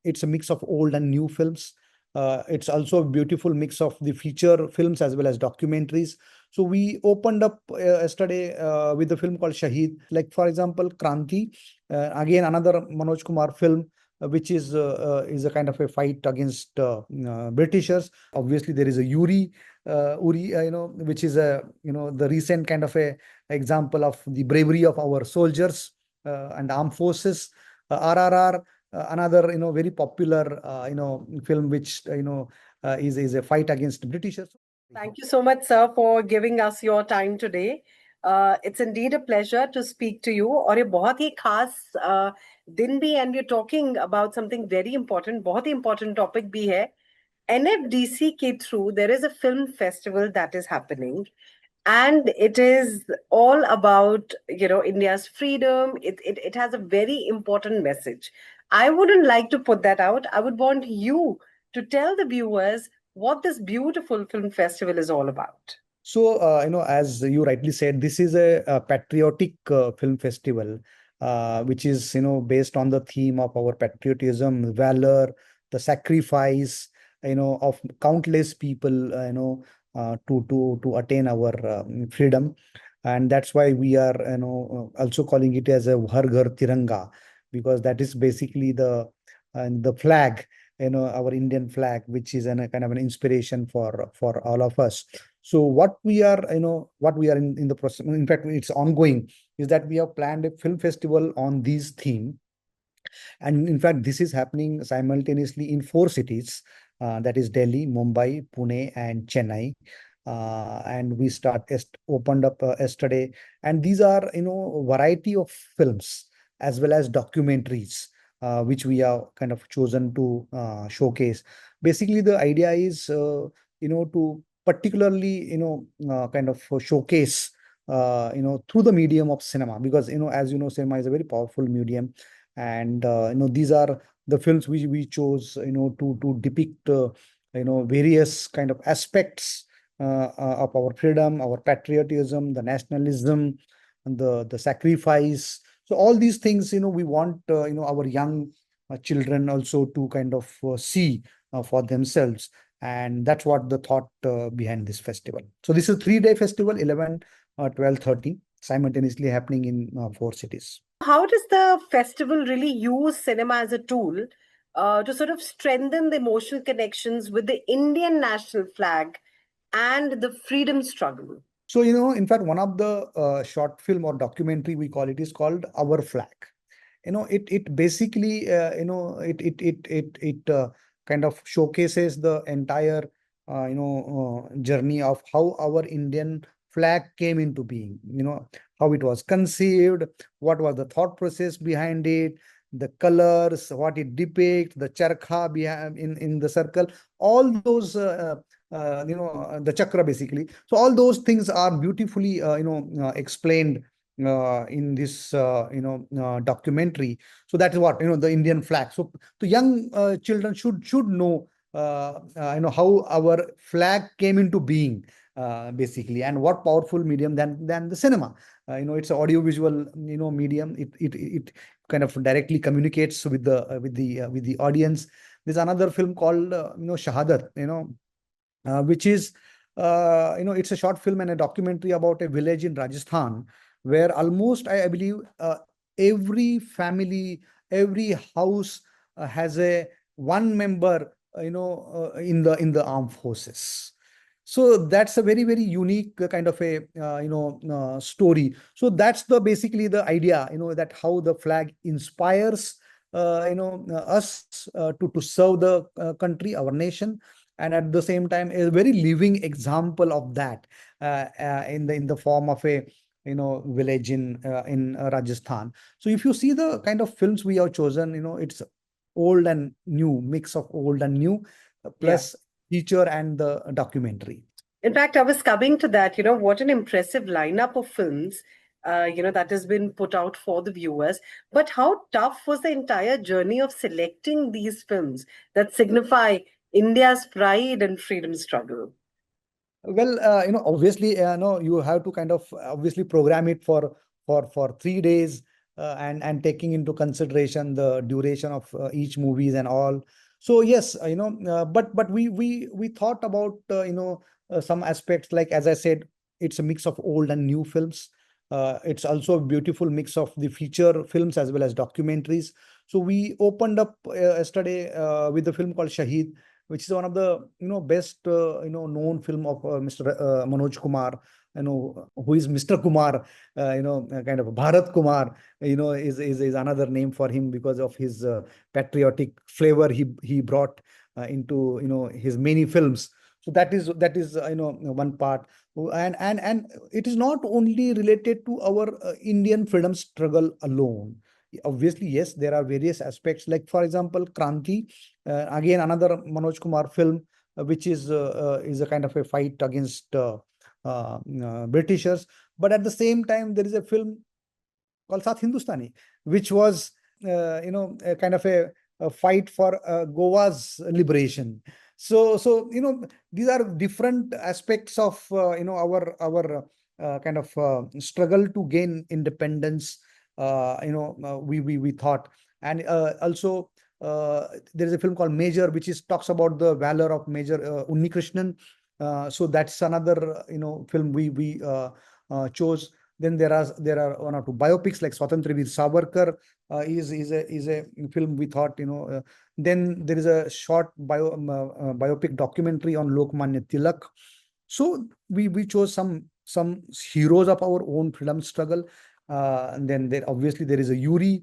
it's a mix of old and new films. It's also a beautiful mix of the feature films as well as documentaries. So we opened up yesterday with a film called Shahid. Like for example, Kranti, again another Manoj Kumar film, which is a kind of a fight against Britishers. Obviously, there is a Uri, which is a the recent kind of a example of the bravery of our soldiers and armed forces. RRR, another very popular film which is a fight against Britishers. Thank you so much, sir, for giving us your time today. It's indeed a pleasure to speak to you. और ये बहुत ही खास दिन भी, and we're talking about something very important. बहुत ही important topic भी है. NFDC के through there is a film festival that is happening, and it is all about India's freedom. It has a very important message. I wouldn't like to put that out. I would want you to tell the viewers what this beautiful film festival is all about. So, as you rightly said, this is a patriotic film festival, which is, based on the theme of our patriotism, valor, the sacrifice, of countless people, to attain our freedom. And that's why we are, also calling it as a Har Ghar Tiranga, because that is basically the flag, our Indian flag, which is a kind of an inspiration for all of us. So what we are in the process, in fact, it's ongoing, is that we have planned a film festival on this theme. And in fact, this is happening simultaneously in 4 cities, that is Delhi, Mumbai, Pune, and Chennai. And we opened up yesterday. And these are, variety of films as well as documentaries, which we are kind of chosen to showcase. Basically, the idea is, to particularly, kind of showcase, through the medium of cinema, because, as you know, cinema is a very powerful medium. And, these are the films which we chose, to depict, various kind of aspects of our freedom, our patriotism, the nationalism, and the sacrifice. So all these things, we want, our young children also to kind of see for themselves. And that's what the thought behind this festival. So this is a 3-day festival, 11, 12, 13, simultaneously happening in 4 cities. How does the festival really use cinema as a tool to sort of strengthen the emotional connections with the Indian national flag and the freedom struggle? So, in fact, one of the short film or documentary, we call it, is called Our Flag. It basically, it kind of showcases the entire, journey of how our Indian flag came into being, how it was conceived, what was the thought process behind it, the colors, what it depicts, the charkha behind in the circle, all those, the chakra basically. So all those things are beautifully, explained in this, documentary. So that is what, the Indian flag. So the young children should know, how our flag came into being, basically, and what powerful medium than the cinema. It's an audiovisual, medium. It kind of directly communicates with the audience. There's another film called, Shahadat, which is, it's a short film and a documentary about a village in Rajasthan, where almost, I believe, every family, every house has a one member, in the armed forces. So that's a very, very unique kind of a, story. So that's basically the idea, that how the flag inspires, us to serve the country, our nation, and at the same time a very living example of that, in the form of a village in Rajasthan. So if you see the kind of films we have chosen, it's old and new, mix of old and new, plus feature and the documentary. In fact, I was coming to that, what an impressive lineup of films, that has been put out for the viewers. But how tough was the entire journey of selecting these films that signify India's pride and freedom struggle? Well, obviously, you have to kind of obviously program it for 3 days. and taking into consideration the duration of each movies and all. So yes, but we thought about some aspects, like as I said, it's a mix of old and new films. It's also a beautiful mix of the feature films as well as documentaries. So we opened up yesterday with the film called Shahid, which is one of the best known film of Mr. Manoj Kumar, who is Mr. Kumar, kind of Bharat Kumar, is another name for him because of his patriotic flavor he brought into his many films. So that is one part. And it is not only related to our Indian freedom struggle alone. Obviously, yes, there are various aspects, like for example Kranti, again another Manoj Kumar film, which is a kind of a fight against Britishers. But at the same time, there is a film called Saath Hindustani, which was a kind of a fight for Goa's liberation. So these are different aspects of our kind of struggle to gain independence. We thought, and also there is a film called Major, which is talks about the valor of Major Unni Krishnan. So that's another film we chose. Then there are one or two biopics like Swatantra Veer Savarkar is a film we thought. Then there is a short biopic documentary on Lokmanya Tilak. So we chose some heroes of our own freedom struggle. And then there obviously there is a Uri,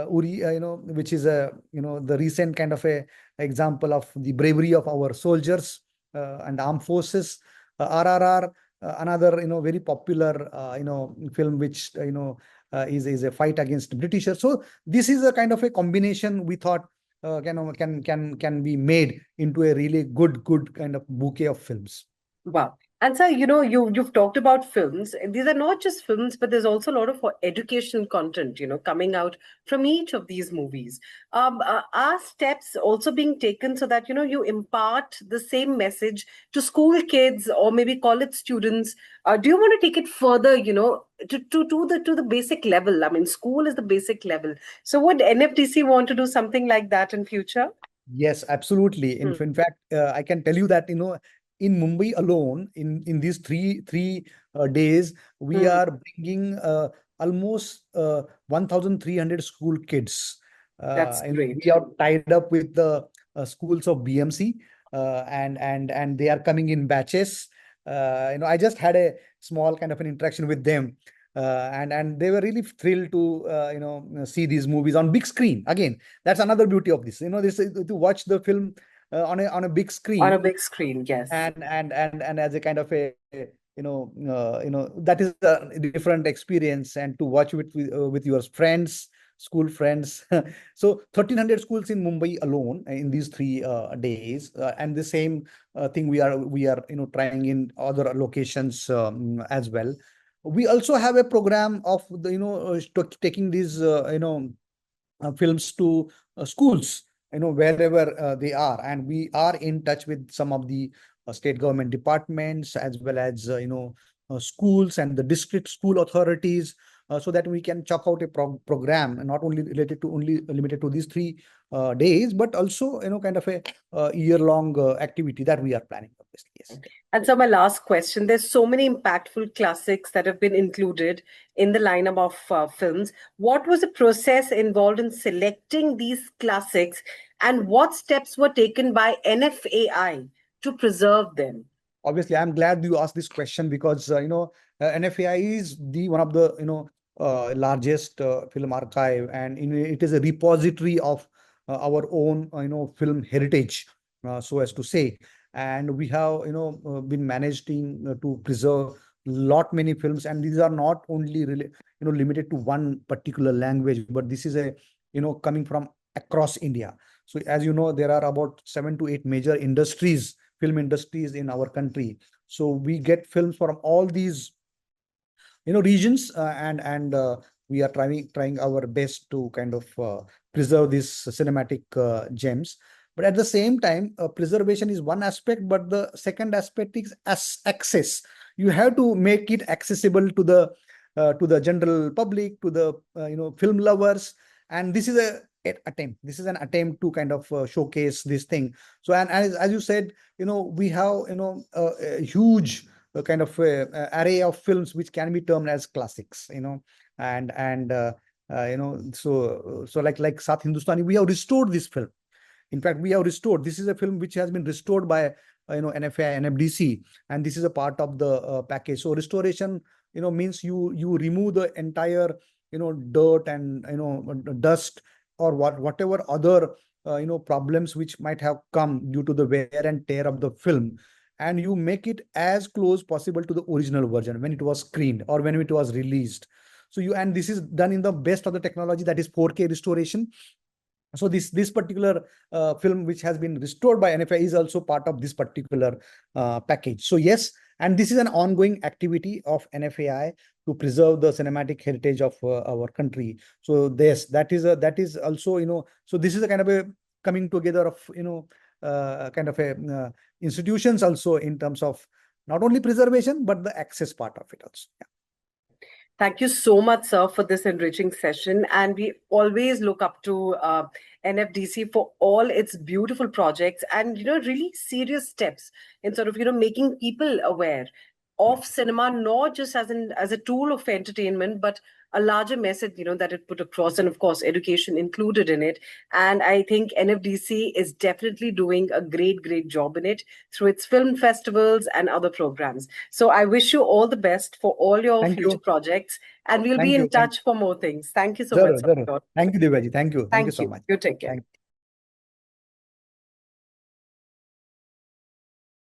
which is the recent kind of a example of the bravery of our soldiers and armed forces. RRR, another very popular film, which is a fight against Britishers. So this is a kind of a combination we thought can be made into a really good kind of bouquet of films. Wow. And so, you've talked about films. These are not just films, but there's also a lot of educational content, coming out from each of these movies. Are steps also being taken so that, you impart the same message to school kids or maybe college students? Do you want to take it further, to the basic level? I mean, school is the basic level. So would NFDC want to do something like that in future? Yes, absolutely. In, Hmm. in fact, I can tell you that, in Mumbai alone, in these three days, we Hmm. are bringing almost 1,300 school kids. That's We great. are tied up with the schools of BMC, and they are coming in batches. I just had a small kind of an interaction with them, and they were really thrilled to see these movies on big screen again. That's another beauty of this. This to watch the film on a big On a screen, big screen, yes. and as a kind of a that is a different experience, and to watch with your friends, school friends. So 1,300 schools in Mumbai alone in these 3 days, and the same thing we are trying in other locations as well. We also have a program of taking these films to schools, wherever they are, and we are in touch with some of the state government departments, as well as schools and the district school authorities, so that we can chalk out a program, and not only limited to these 3 days, but also kind of a year-long activity that we are planning, obviously. Yes. And so, my last question, there's so many impactful classics that have been included in the lineup of films. What was the process involved in selecting these classics, and what steps were taken by NFAI to preserve them? Obviously, I'm glad you asked this question, because NFAI is the one of the largest film archive, and it is a repository of our own film heritage, so as to say. And we have been managing to preserve lot many films, and these are not only really limited to one particular language, but this is a coming from across India. So as you know, there are about 7 to 8 major industries, film industries in our country. So we get films from all these regions, and we are trying our best to kind of preserve these cinematic gems. But at the same time, preservation is one aspect, but the second aspect is as access. You have to make it accessible to the to the general public, to the film lovers. And this is an attempt to kind of showcase this thing. So, and as you said, we have a huge kind of array of films which can be termed as classics, so like Sat Hindustani, we have restored this film. In fact, we have restored. This is a film which has been restored by NFI, NFDC, and this is a part of the package. So restoration, means you remove the entire dirt and dust or whatever other problems which might have come due to the wear and tear of the film, and you make it as close possible to the original version when it was screened or when it was released. So and this is done in the best of the technology, that is 4K restoration. So this particular film which has been restored by NFI is also part of this particular package. So yes, and this is an ongoing activity of NFAI to preserve the cinematic heritage of our country. So this that is also so this is a kind of a coming together of kind of a institutions also, in terms of not only preservation but the access part of it also. Yeah. Thank you so much, sir, for this enriching session. And we always look up to NFDC for all its beautiful projects and, really serious steps in sort of, making people aware of cinema, not just as a tool of entertainment, but a larger message, that it put across, and of course, education included in it. And I think NFDC is definitely doing a great, great job in it through its film festivals and other programs. So I wish you all the best for all your future projects, and we'll be in touch for more things. Thank you so much. Thank you, Divyaji. Thank you. Thank you so much. You take care.